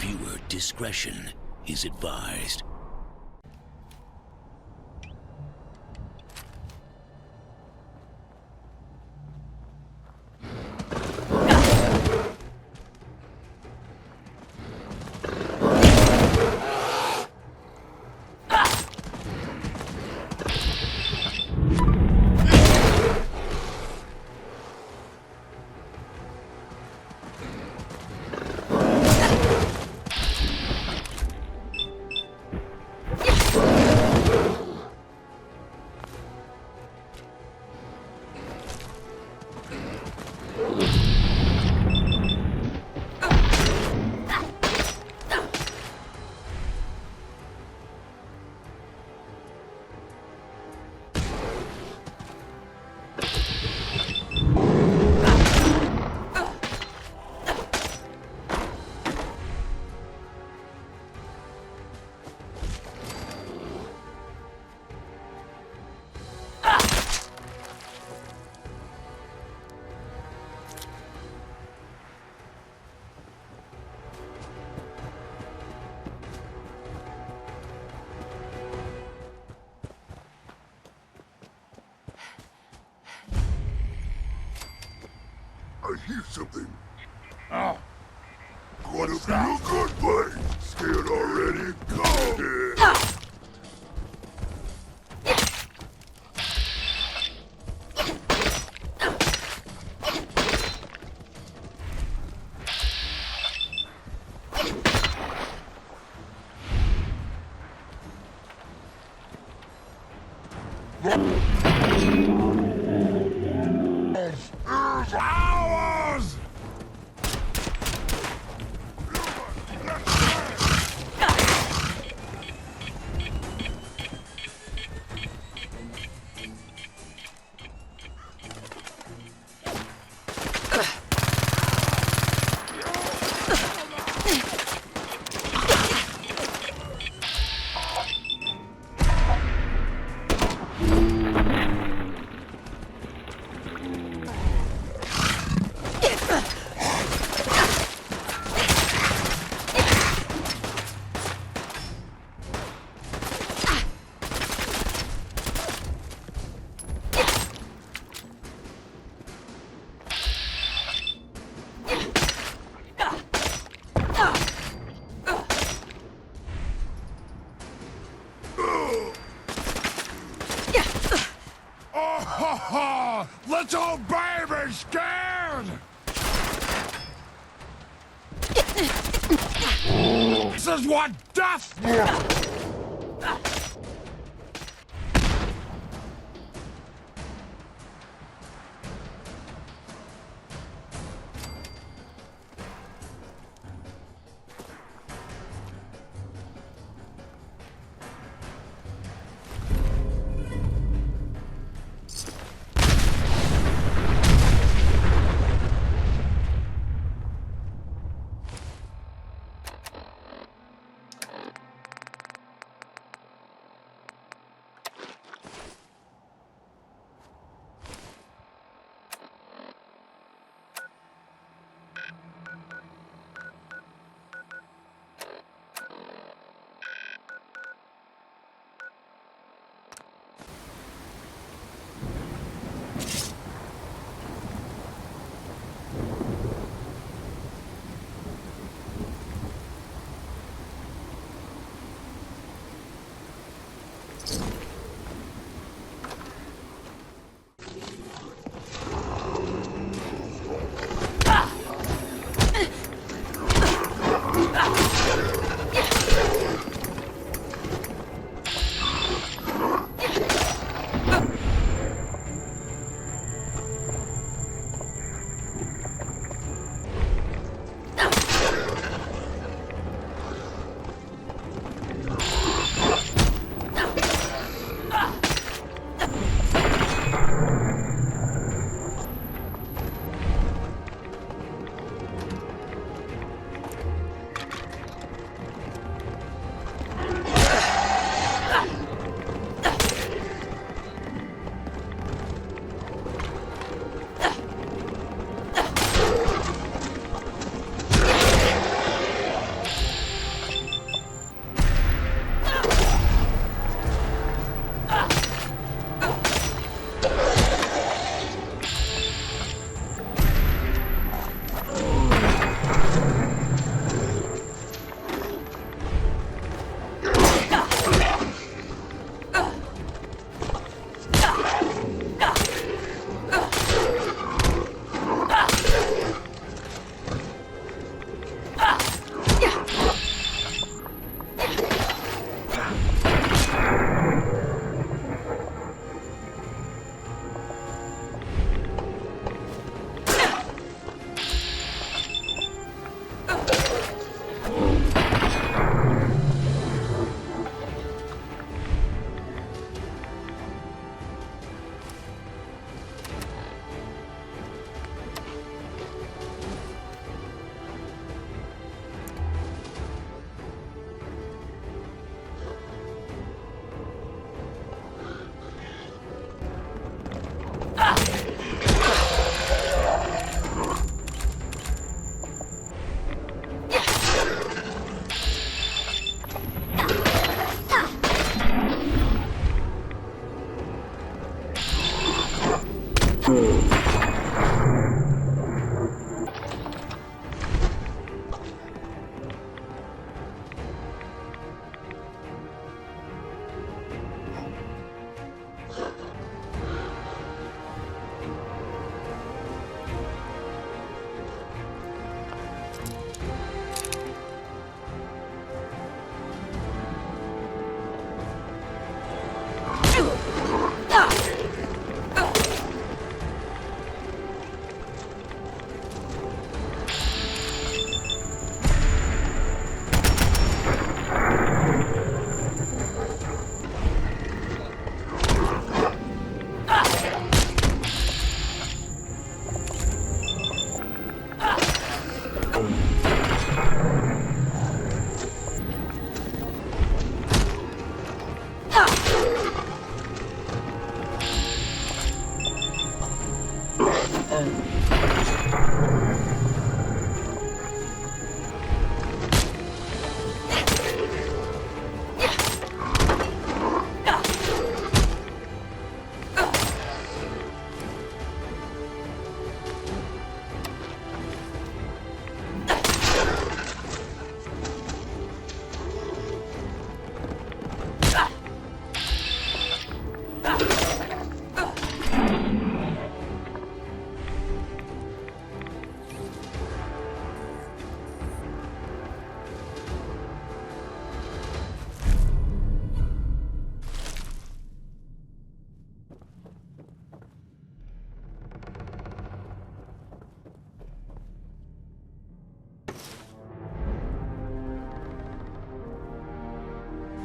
Viewer discretion is advised. I hear something. Oh. Gonna be a good fight. Scared already? Go! Ours! Little baby scared! This is what death looks.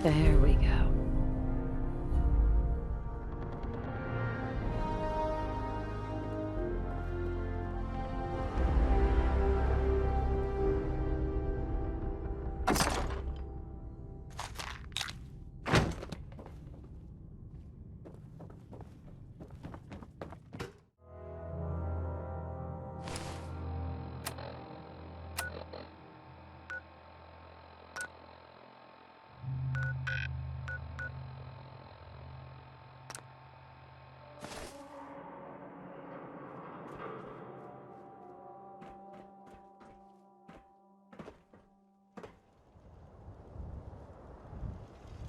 There we go.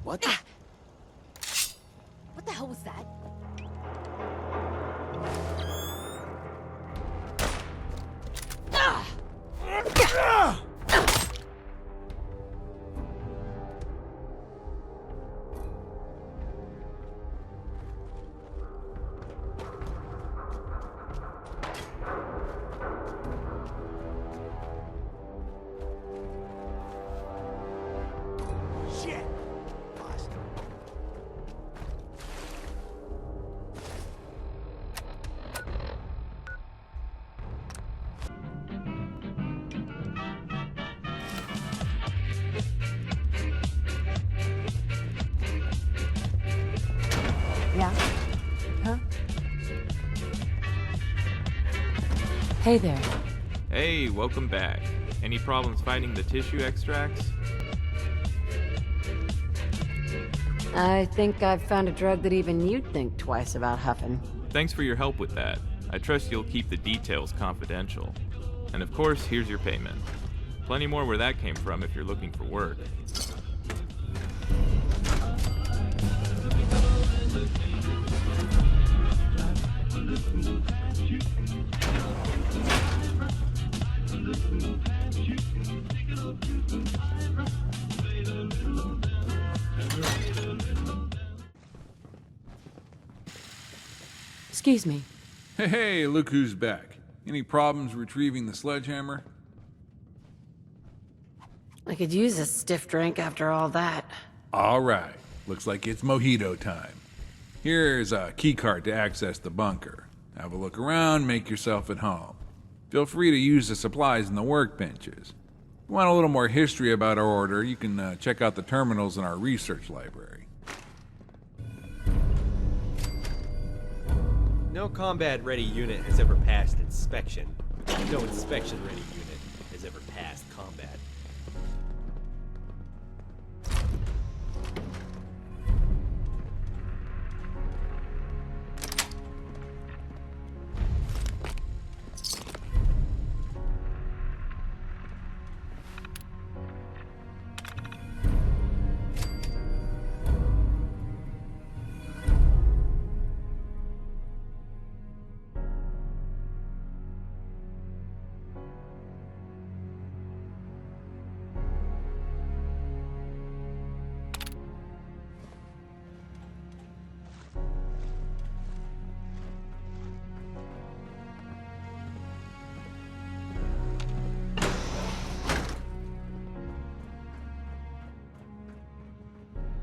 What the? What the hell was that? Shit! Yeah? Huh? Hey there. Hey, welcome back. Any problems finding the tissue extracts? I think I've found a drug that even you'd think twice about huffing. Thanks for your help with that. I trust you'll keep the details confidential. And of course, here's your payment. Plenty more where that came from if you're looking for work. Excuse me. Hey, look who's back. Any problems retrieving the sledgehammer? I could use a stiff drink after all that. All right. Looks like it's mojito time. Here's a keycard to access the bunker. Have a look around, make yourself at home. Feel free to use the supplies in the workbenches. If you want a little more history about our order, you can check out the terminals in our research library. No combat-ready unit has ever passed inspection. No inspection-ready unit has ever passed combat.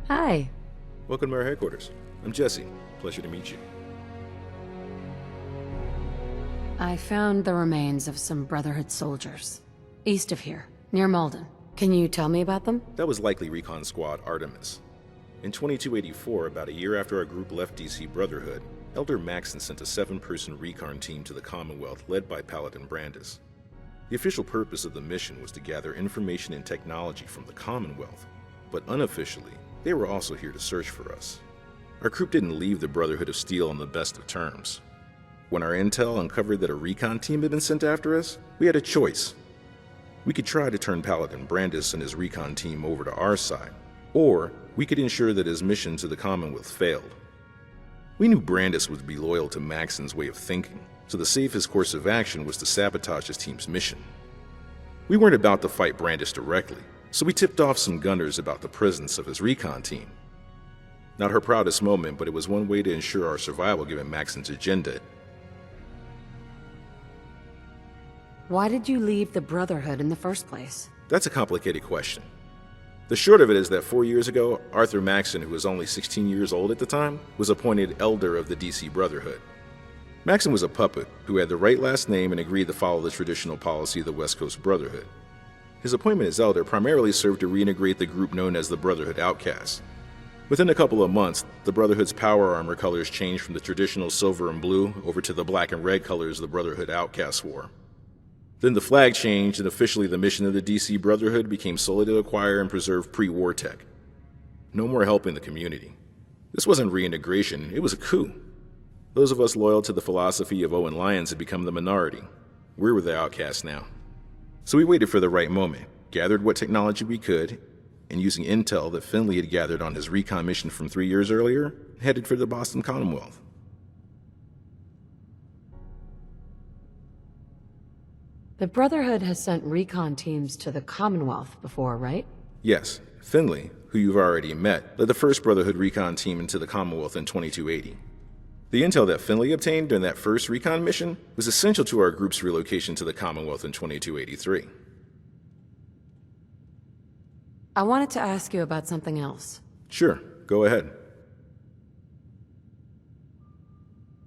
Hi. Welcome to our headquarters. I'm Jesse. Pleasure to meet you. I found the remains of some Brotherhood soldiers. East of here, near Malden. Can you tell me about them? That was likely Recon Squad Artemis. In 2284, about a year after our group left DC Brotherhood, Elder Maxon sent a 7-person recon team to the Commonwealth led by Paladin Brandis. The official purpose of the mission was to gather information and technology from the Commonwealth, but unofficially, they were also here to search for us. Our group didn't leave the Brotherhood of Steel on the best of terms. When our intel uncovered that a recon team had been sent after us, we had a choice. We could try to turn Paladin Brandis and his recon team over to our side, or we could ensure that his mission to the Commonwealth failed. We knew Brandis would be loyal to Maxon's way of thinking, so the safest course of action was to sabotage his team's mission. We weren't about to fight Brandis directly, so we tipped off some gunners about the presence of his recon team. Not her proudest moment, but it was one way to ensure our survival given Maxon's agenda. Why did you leave the Brotherhood in the first place? That's a complicated question. The short of it is that 4 years ago, Arthur Maxson, who was only 16 years old at the time, was appointed Elder of the DC Brotherhood. Maxson was a puppet who had the right last name and agreed to follow the traditional policy of the West Coast Brotherhood. His appointment as Elder primarily served to reintegrate the group known as the Brotherhood Outcasts. Within a couple of months, the Brotherhood's power armor colors changed from the traditional silver and blue over to the black and red colors the Brotherhood Outcasts wore. Then the flag changed, and officially the mission of the DC Brotherhood became solely to acquire and preserve pre-war tech. No more helping the community. This wasn't reintegration, it was a coup. Those of us loyal to the philosophy of Owen Lyons had become the minority. We were the outcasts now. So we waited for the right moment, gathered what technology we could, and using intel that Finley had gathered on his recon mission from 3 years earlier, headed for the Boston Commonwealth. The Brotherhood has sent recon teams to the Commonwealth before, right? Yes, Finley, who you've already met, led the first Brotherhood recon team into the Commonwealth in 2280. The intel that Finley obtained during that first recon mission was essential to our group's relocation to the Commonwealth in 2283. I wanted to ask you about something else. Sure, go ahead.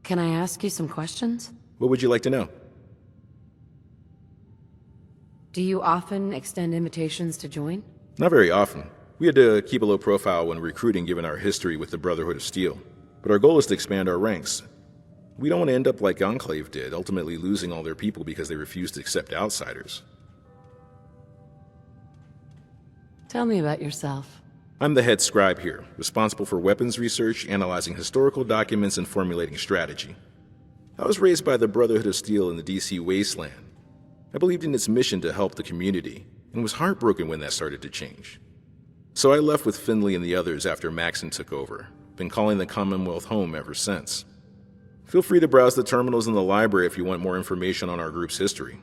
Can I ask you some questions? What would you like to know? Do you often extend invitations to join? Not very often. We had to keep a low profile when recruiting given our history with the Brotherhood of Steel. But our goal is to expand our ranks. We don't want to end up like Enclave did, ultimately losing all their people because they refused to accept outsiders. Tell me about yourself. I'm the head scribe here, responsible for weapons research, analyzing historical documents, and formulating strategy. I was raised by the Brotherhood of Steel in the DC wasteland. I believed in its mission to help the community, and was heartbroken when that started to change. So I left with Finley and the others after Maxson took over. Been calling the Commonwealth home ever since. Feel free to browse the terminals in the library if you want more information on our group's history.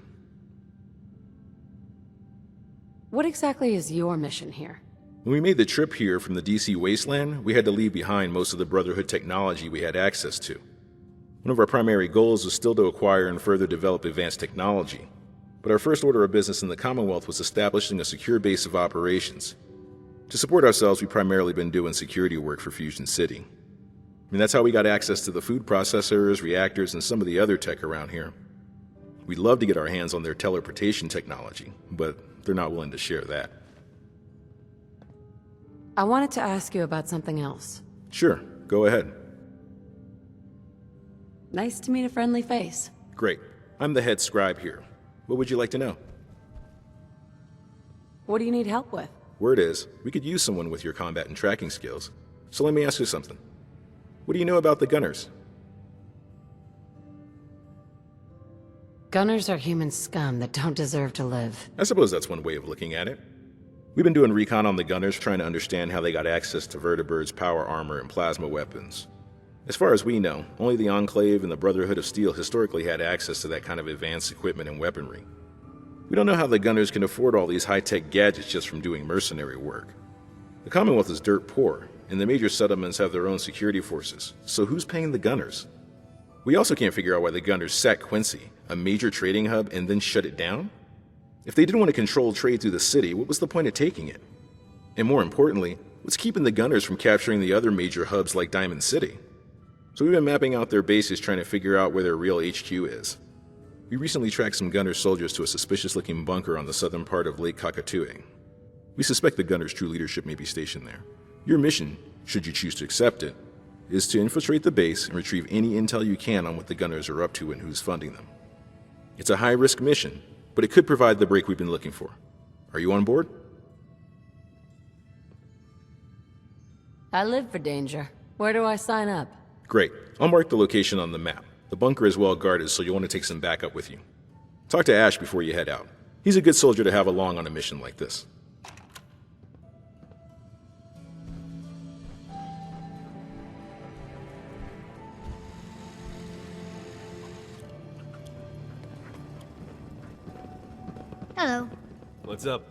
What exactly is your mission here? When we made the trip here from the DC wasteland, we had to leave behind most of the Brotherhood technology we had access to. One of our primary goals was still to acquire and further develop advanced technology. But our first order of business in the Commonwealth was establishing a secure base of operations. To support ourselves, we've primarily been doing security work for Fusion City. That's how we got access to the food processors, reactors, and some of the other tech around here. We'd love to get our hands on their teleportation technology, but they're not willing to share that. I wanted to ask you about something else. Sure, go ahead. Nice to meet a friendly face. Great. I'm the head scribe here. What would you like to know? What do you need help with? Word is, we could use someone with your combat and tracking skills. So let me ask you something. What do you know about the Gunners? Gunners are human scum that don't deserve to live. I suppose that's one way of looking at it. We've been doing recon on the Gunners, trying to understand how they got access to Vertibird's power armor and plasma weapons. As far as we know, only the Enclave and the Brotherhood of Steel historically had access to that kind of advanced equipment and weaponry. We don't know how the Gunners can afford all these high-tech gadgets just from doing mercenary work. The Commonwealth is dirt poor, and the major settlements have their own security forces, so who's paying the Gunners? We also can't figure out why the Gunners sacked Quincy, a major trading hub, and then shut it down? If they didn't want to control trade through the city, what was the point of taking it? And more importantly, what's keeping the Gunners from capturing the other major hubs like Diamond City? So we've been mapping out their bases trying to figure out where their real HQ is. We recently tracked some Gunner soldiers to a suspicious-looking bunker on the southern part of Lake Cockatoo. We suspect the Gunners' true leadership may be stationed there. Your mission, should you choose to accept it, is to infiltrate the base and retrieve any intel you can on what the Gunners are up to and who's funding them. It's a high-risk mission, but it could provide the break we've been looking for. Are you on board? I live for danger. Where do I sign up? Great. I'll mark the location on the map. The bunker is well guarded, so you'll want to take some backup with you. Talk to Ash before you head out. He's a good soldier to have along on a mission like this. Hello. What's up?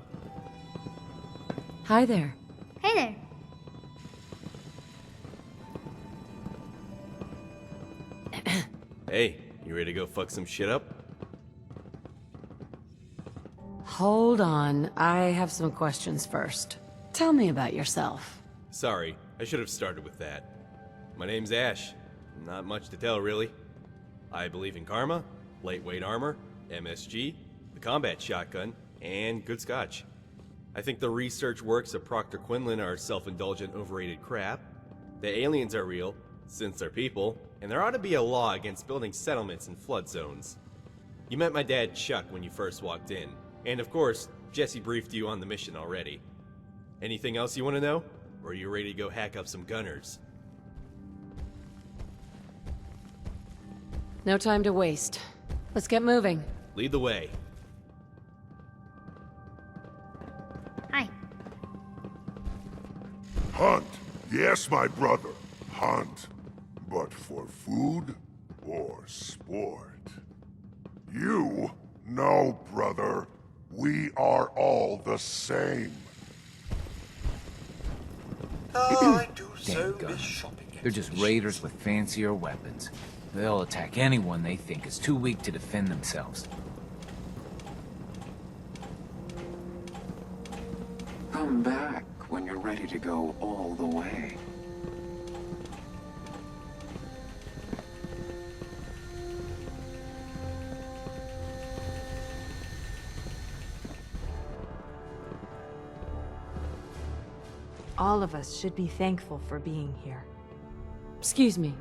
Hi there. Hey there. Hey, you ready to go fuck some shit up? Hold on. I have some questions first. Tell me about yourself. Sorry, I should have started with that. My name's Ash. Not much to tell, really. I believe in karma, lightweight armor, MSG, the combat shotgun, and good scotch. I think the research works of Proctor Quinlan are self-indulgent, overrated crap. The aliens are real, since they're people, and there ought to be a law against building settlements in flood zones. You met my dad Chuck when you first walked in, and of course, Jesse briefed you on the mission already. Anything else you want to know? Or are you ready to go hack up some gunners? No time to waste. Let's get moving. Lead the way. Hi. Hunt. Yes, my brother. Hunt. But for food or sport? You? No, brother. We are all the same. Oh, I do so Damn miss guns. shopping. They're just raiders with fancier weapons. They'll attack anyone they think is too weak to defend themselves. Come back when you're ready to go all the way. All of us should be thankful for being here. Excuse me.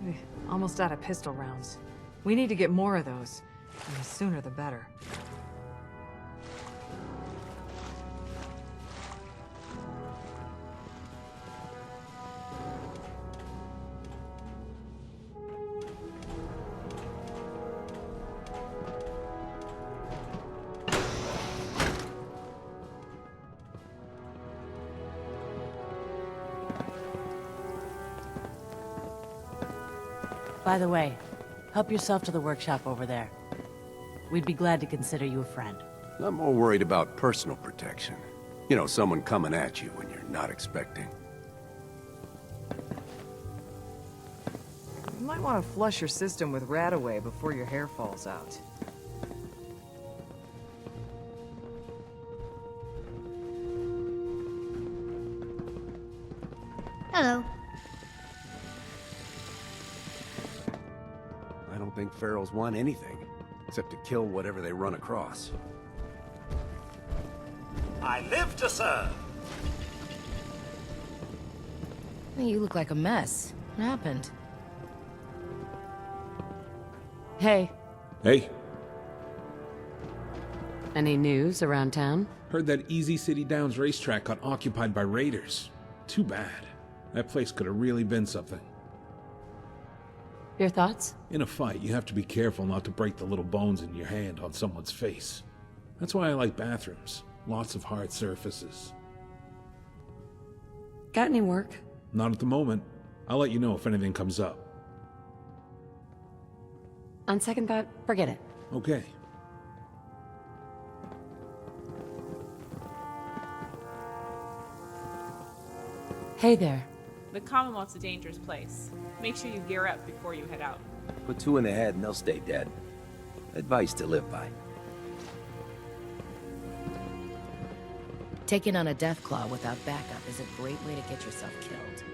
We're almost out of pistol rounds. We need to get more of those, and the sooner the better. By the way, help yourself to the workshop over there. We'd be glad to consider you a friend. I'm more worried about personal protection. You know, someone coming at you when you're not expecting. You might want to flush your system with Radaway before your hair falls out. Hello. I don't think Ferals want anything, except to kill whatever they run across. I live to serve. You look like a mess. What happened? Hey, Hey, any news around town? heard that Easy City Downs racetrack got occupied by raiders. Too bad. That place could have really been something. Your thoughts? In a fight, you have to be careful not to break the little bones in your hand on someone's face. That's why I like bathrooms. Lots of hard surfaces. Got any work? Not at the moment. I'll let you know if anything comes up. On second thought, forget it. Okay. Hey there. The Commonwealth's a dangerous place. Make sure you gear up before you head out. Put two in the head and they'll stay dead. Advice to live by. Taking on a Deathclaw without backup is a great way to get yourself killed.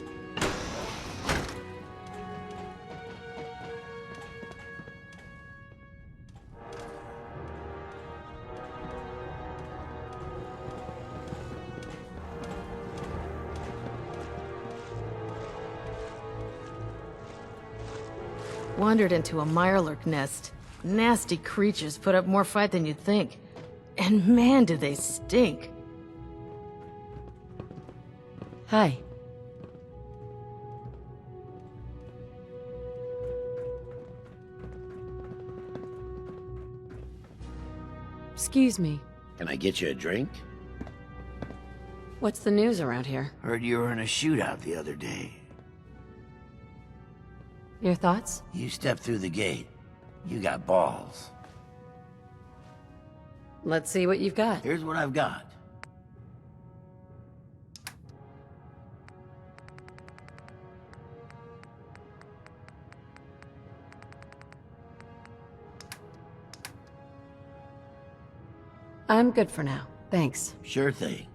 Wandered into a mirelurk nest. Nasty creatures put up more fight than you'd think. And man, do they stink. Hi. Excuse me. Can I get you a drink? What's the news around here? Heard you were in a shootout the other day. Your thoughts? You stepped through the gate. You got balls. Let's see what you've got. Here's what I've got. I'm good for now. Thanks. Sure thing.